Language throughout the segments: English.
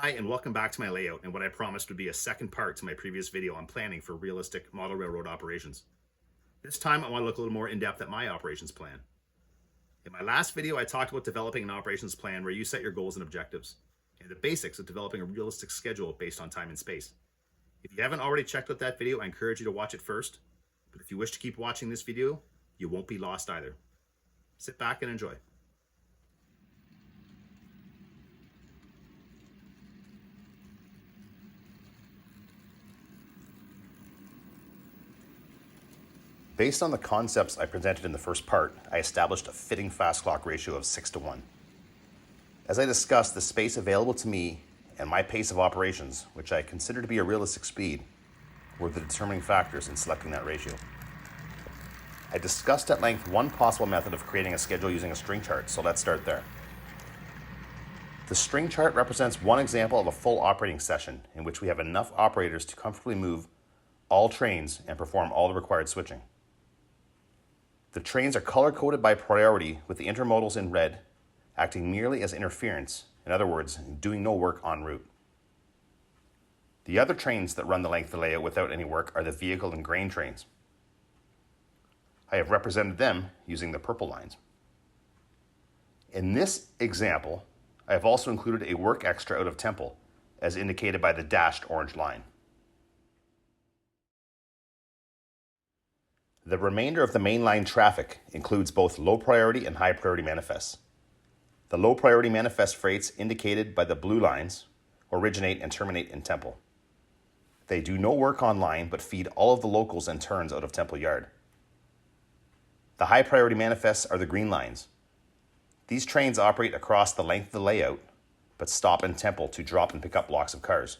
Hi, and welcome back to my layout and what I promised would be a second part to my previous video on planning for realistic model railroad operations. This time I want to look a little more in depth at my operations plan. In my last video, I talked about developing an operations plan where you set your goals and objectives, and the basics of developing a realistic schedule based on time and space. If you haven't already checked out that video, I encourage you to watch it first, but if you wish to keep watching this video, you won't be lost either. Sit back and enjoy. Based on the concepts I presented in the first part, I established a fitting fast clock ratio of 6:1. As I discussed, the space available to me and my pace of operations, which I consider to be a realistic speed, were the determining factors in selecting that ratio. I discussed at length one possible method of creating a schedule using a string chart, so let's start there. The string chart represents one example of a full operating session in which we have enough operators to comfortably move all trains and perform all the required switching. The trains are color-coded by priority with the intermodals in red, acting merely as interference, in other words, doing no work en route. The other trains that run the length of the layout without any work are the vehicle and grain trains. I have represented them using the purple lines. In this example, I have also included a work extra out of tempo, as indicated by the dashed orange line. The remainder of the mainline traffic includes both low priority and high priority manifests. The low priority manifest freights indicated by the blue lines originate and terminate in Temple. They do no work on line but feed all of the locals and turns out of Temple Yard. The high priority manifests are the green lines. These trains operate across the length of the layout but stop in Temple to drop and pick up blocks of cars.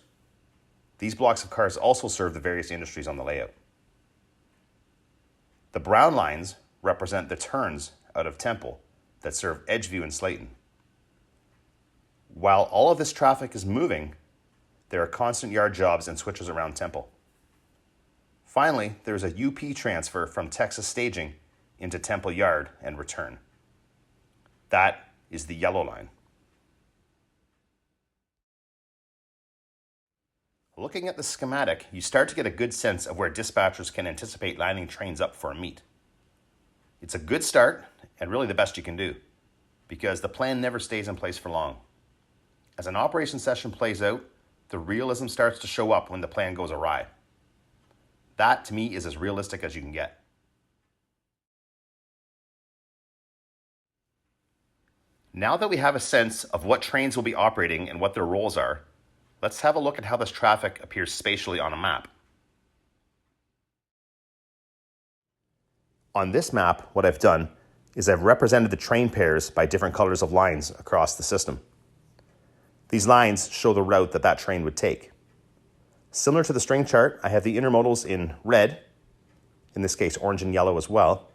These blocks of cars also serve the various industries on the layout. The brown lines represent the turns out of Temple that serve Edgeview and Slayton. While all of this traffic is moving, there are constant yard jobs and switches around Temple. Finally, there is a UP transfer from Texas staging into Temple Yard and return. That is the yellow line. Looking at the schematic, you start to get a good sense of where dispatchers can anticipate lining trains up for a meet. It's a good start, and really the best you can do, because the plan never stays in place for long. As an operation session plays out, the realism starts to show up when the plan goes awry. That, to me, is as realistic as you can get. Now that we have a sense of what trains will be operating and what their roles are, let's have a look at how this traffic appears spatially on a map. On this map, what I've done is I've represented the train pairs by different colors of lines across the system. These lines show the route that that train would take. Similar to the string chart, I have the intermodals in red, in this case orange and yellow as well,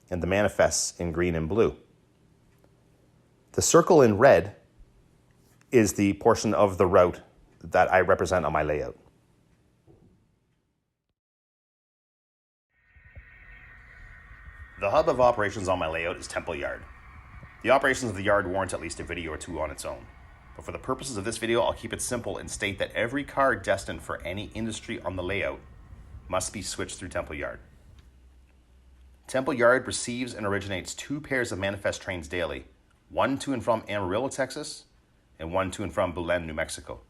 and the manifests in green and blue. The circle in red is the portion of the route that I represent on my layout. The hub of operations on my layout is Temple Yard. The operations of the yard warrant at least a video or two on its own. But for the purposes of this video, I'll keep it simple and state that every car destined for any industry on the layout must be switched through Temple Yard. Temple Yard receives and originates two pairs of manifest trains daily, one to and from Amarillo, Texas, and one to and from Belen, New Mexico.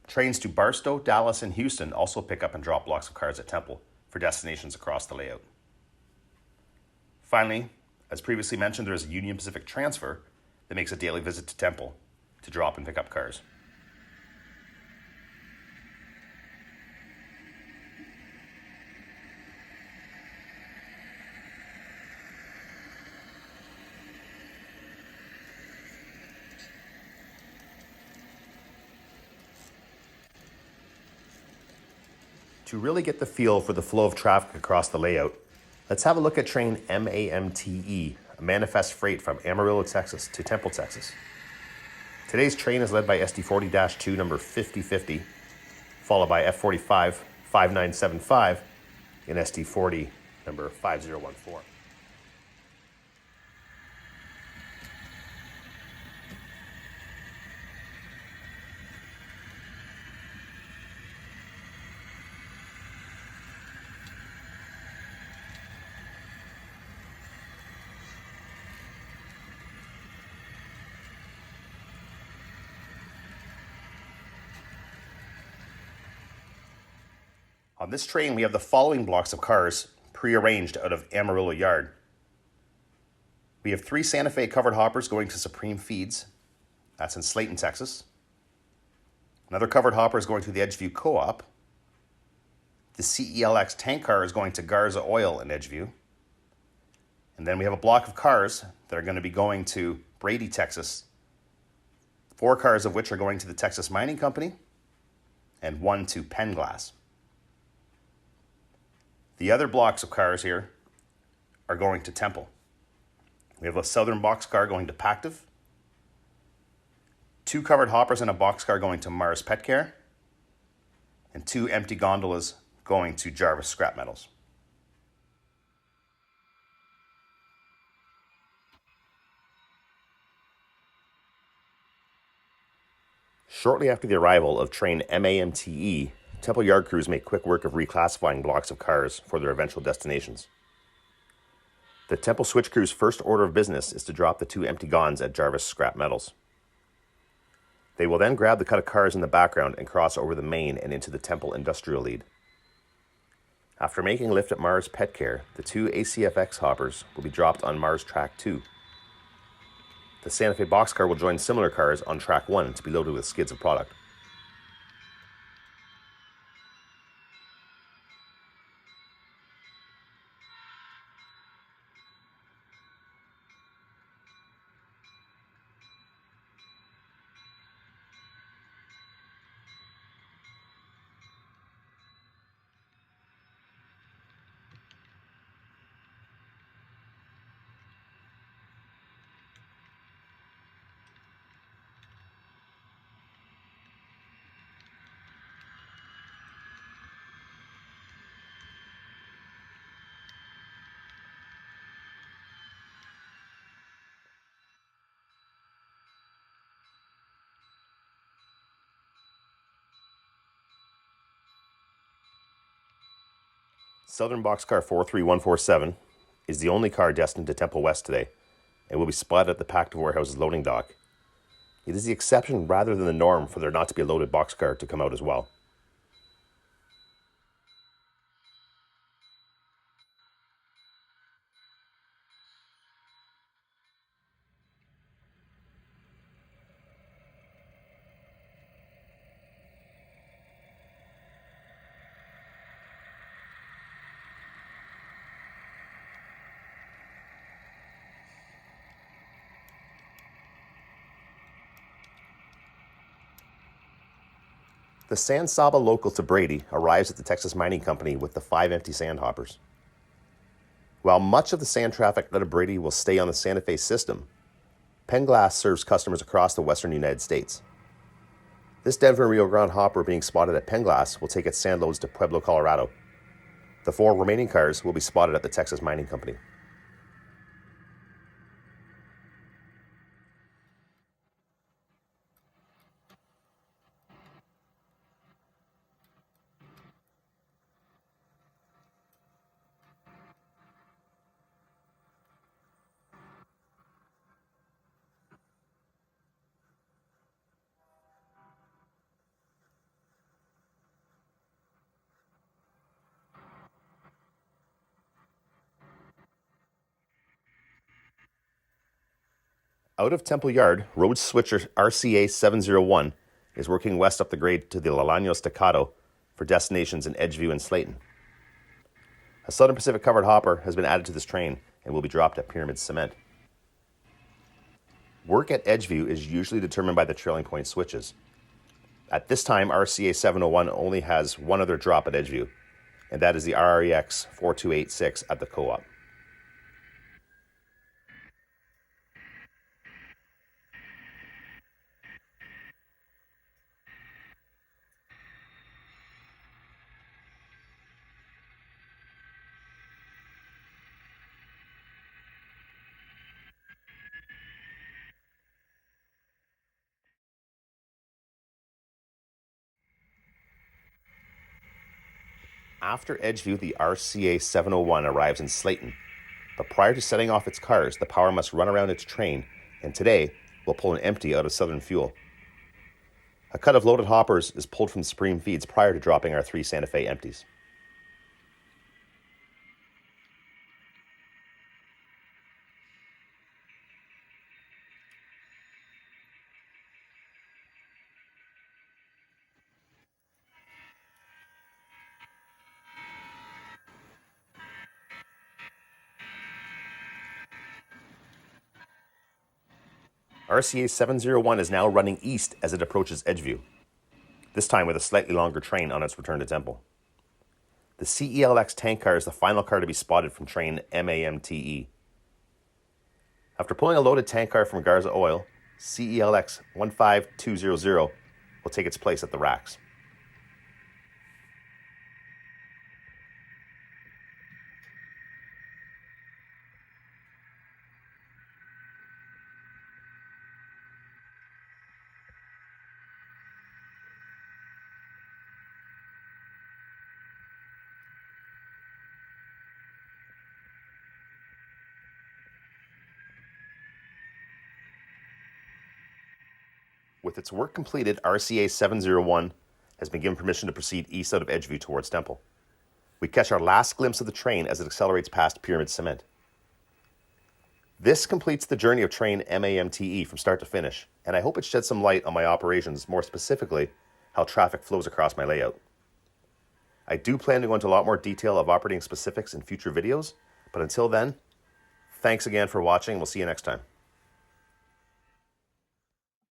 Trains to Barstow, Dallas, and Houston also pick up and drop blocks of cars at Temple for destinations across the layout. Finally, as previously mentioned, there is a Union Pacific transfer that makes a daily visit to Temple to drop and pick up cars. To really get the feel for the flow of traffic across the layout, let's have a look at train MAMTE, a manifest freight from Amarillo, Texas to Temple, Texas. Today's train is led by SD40-2 number 5050, followed by F45 5975 and SD40 number 5014. On this train, we have the following blocks of cars pre-arranged out of Amarillo Yard. We have 3 Santa Fe covered hoppers going to Supreme Feeds. That's in Slayton, Texas. Another covered hopper is going to the Edgeview Co-op. The CELX tank car is going to Garza Oil in Edgeview. And then we have a block of cars that are going to be going to Brady, Texas. 4 cars of which are going to the Texas Mining Company and 1 to Penn Glass. The other blocks of cars here are going to Temple. We have a Southern boxcar going to Pactiv, 2 covered hoppers and a boxcar going to Mars Pet Care, and 2 empty gondolas going to Jarvis Scrap Metals. Shortly after the arrival of train MAMTE, Temple Yard crews make quick work of reclassifying blocks of cars for their eventual destinations. The Temple switch crew's first order of business is to drop the 2 empty gons at Jarvis Scrap Metals. They will then grab the cut of cars in the background and cross over the main and into the Temple industrial lead. After making lift at Mars Pet Care, the 2 ACFX hoppers will be dropped on Mars Track 2. The Santa Fe boxcar will join similar cars on Track 1 to be loaded with skids of product. Southern Boxcar 43147 is the only car destined to Temple West today and will be spotted at the Pactiv Warehouse's loading dock. It is the exception rather than the norm for there not to be a loaded boxcar to come out as well. The San Saba local to Brady arrives at the Texas Mining Company with the 5 empty sand hoppers. While much of the sand traffic out of Brady will stay on the Santa Fe system, Penn Glass serves customers across the western United States. This Denver and Rio Grande hopper being spotted at Penn Glass will take its sand loads to Pueblo, Colorado. The 4 remaining cars will be spotted at the Texas Mining Company. Out of Temple Yard, road switcher RCA 701 is working west up the grade to the Lalano Staccato for destinations in Edgeview and Slayton. A Southern Pacific covered hopper has been added to this train and will be dropped at Pyramid Cement. Work at Edgeview is usually determined by the trailing point switches. At this time, RCA 701 only has one other drop at Edgeview, and that is the RREX 4286 at the Co-op. After Edgeview, the RCA 701 arrives in Slayton, but prior to setting off its cars, the power must run around its train, and today will pull an empty out of Southern Fuel. A cut of loaded hoppers is pulled from Supreme Feeds prior to dropping our 3 Santa Fe empties. RCA 701 is now running east as it approaches Edgeview, this time with a slightly longer train on its return to Temple. The CELX tank car is the final car to be spotted from train MAMTE. After pulling a loaded tank car from Garza Oil, CELX 15200 will take its place at the racks. With its work completed, RCA 701 has been given permission to proceed east out of Edgeview towards Temple. We catch our last glimpse of the train as it accelerates past Pyramid Cement. This completes the journey of train MAMTE from start to finish, and I hope it sheds some light on my operations, more specifically, how traffic flows across my layout. I do plan to go into a lot more detail of operating specifics in future videos, but until then, thanks again for watching. We'll see you next time.